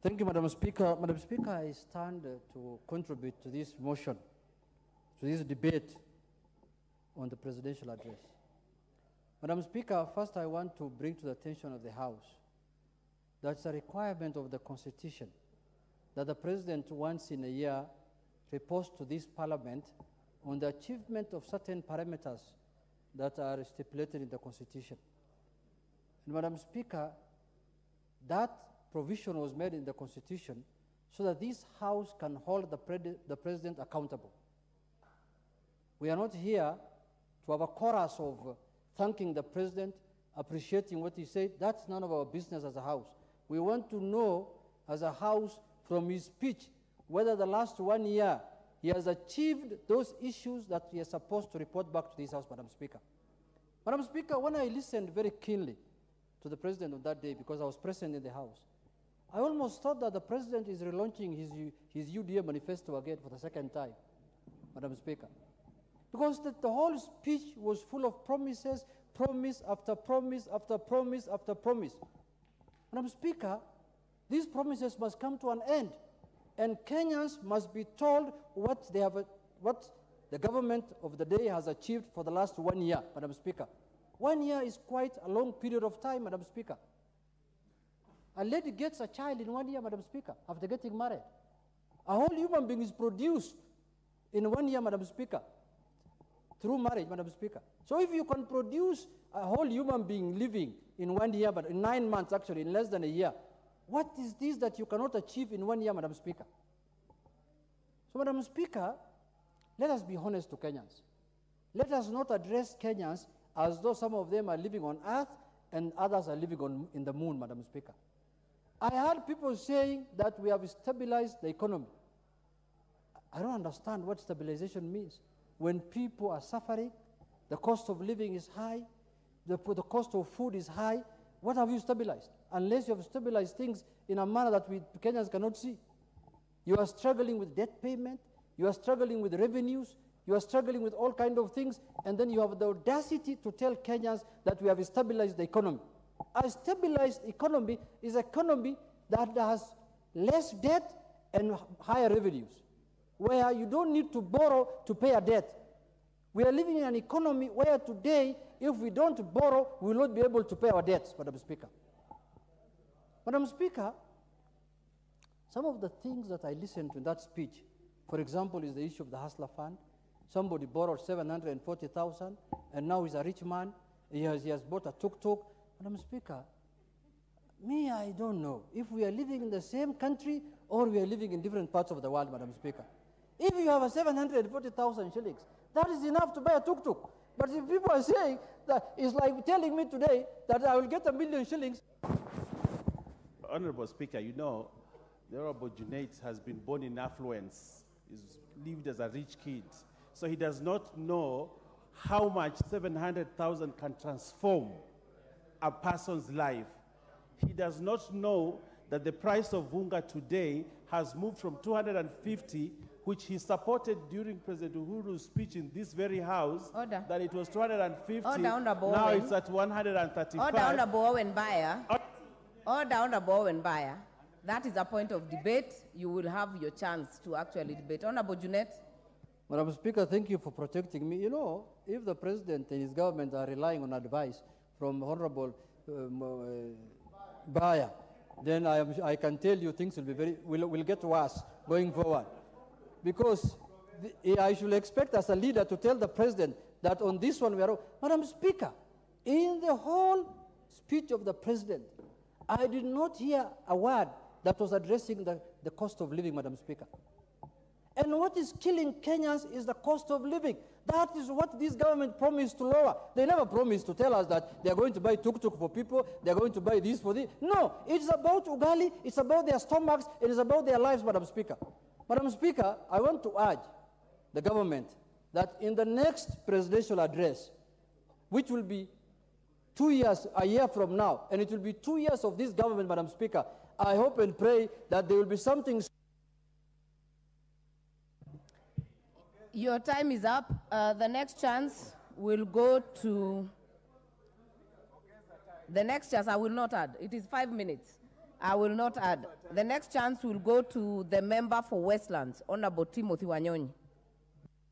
Thank you, Madam Speaker. Madam Speaker, I stand to contribute to this motion, to this debate on the presidential address. Madam Speaker, first I want to bring to the attention of the House that it's a requirement of the Constitution that the President once in a year reports to this Parliament on the achievement of certain parameters that are stipulated in the Constitution. And Madam Speaker, that provision was made in the Constitution so that this House can hold the President accountable. We are not here to have a chorus of thanking the President, appreciating what he said. That's none of our business as a House. We want to know, as a House, from his speech, whether the last 1 year he has achieved those issues that he is supposed to report back to this House, Madam Speaker. Madam Speaker, when I listened very keenly to the President on that day, because I was present in the House, I almost thought that the President is relaunching his UDA manifesto again for the second time, Madam Speaker. Because the whole speech was full of promises, promise after promise after promise after promise. Madam Speaker, these promises must come to an end, and Kenyans must be told what the government of the day has achieved for the last 1 year, Madam Speaker. 1 year is quite a long period of time, Madam Speaker. A lady gets a child in 1 year, Madam Speaker, after getting married. A whole human being is produced in 1 year, Madam Speaker, through marriage, Madam Speaker. So if you can produce a whole human being living in 1 year, but in 9 months actually, in less than a year, what is this that you cannot achieve in 1 year, Madam Speaker? So, Madam Speaker, let us be honest to Kenyans. Let us not address Kenyans as though some of them are living on earth and others are living in the moon, Madam Speaker. I heard people saying that we have stabilized the economy. I don't understand what stabilization means. When people are suffering, the cost of living is high, the cost of food is high, what have you stabilized? Unless you have stabilized things in a manner that we Kenyans cannot see. You are struggling with debt payment, you are struggling with revenues, you are struggling with all kinds of things, and then you have the audacity to tell Kenyans that we have stabilized the economy. A stabilized economy is an economy that has less debt and higher revenues, where you don't need to borrow to pay a debt. We are living in an economy where today, if we don't borrow, we will not be able to pay our debts, Madam Speaker. Madam Speaker, some of the things that I listened to in that speech, for example, is the issue of the Hustler Fund. Somebody borrowed 740,000, and now he's a rich man. He has bought a tuk-tuk. Madam Speaker, I don't know if we are living in the same country or we are living in different parts of the world, Madam Speaker. If you have a 740,000 shillings, that is enough to buy a tuk-tuk. But if people are saying that, it's like telling me today that I will get 1 million shillings. Honorable Speaker, you know, the Honorable Juent has been born in affluence. He's lived as a rich kid. So he does not know how much 700,000 can transform a person's life. He does not know that the price of unga today has moved from 250, which he supported during President Uhuru's speech in this very house, that it was 250. Now it's at 135. Order, Honorable Owen Buyer. Order, Honorable Owen Buyer. That is a point of debate. You will have your chance to actually debate. Honorable Juent. Madam Speaker, thank you for protecting me. You know, if the President and his government are relying on advice from Honorable Buyer, then I can tell you things will get worse going forward. Because I should expect as a leader to tell the President that on this one we are... Madam Speaker, in the whole speech of the President, I did not hear a word that was addressing the cost of living, Madam Speaker. And what is killing Kenyans is the cost of living. That is what this government promised to lower. They never promised to tell us that they are going to buy tuk-tuk for people, they are going to buy this for this. No, it's about ugali, it's about their stomachs, it is about their lives, Madam Speaker. Madam Speaker, I want to urge the government that in the next presidential address, which will be 2 years, a year from now, and it will be 2 years of this government, Madam Speaker, I hope and pray that there will be something... Your time is up. The next chance will go to... The next chance I will not add. It is 5 minutes. I will not add. The next chance will go to the member for Westlands, Honorable Timothy Wanyonyi.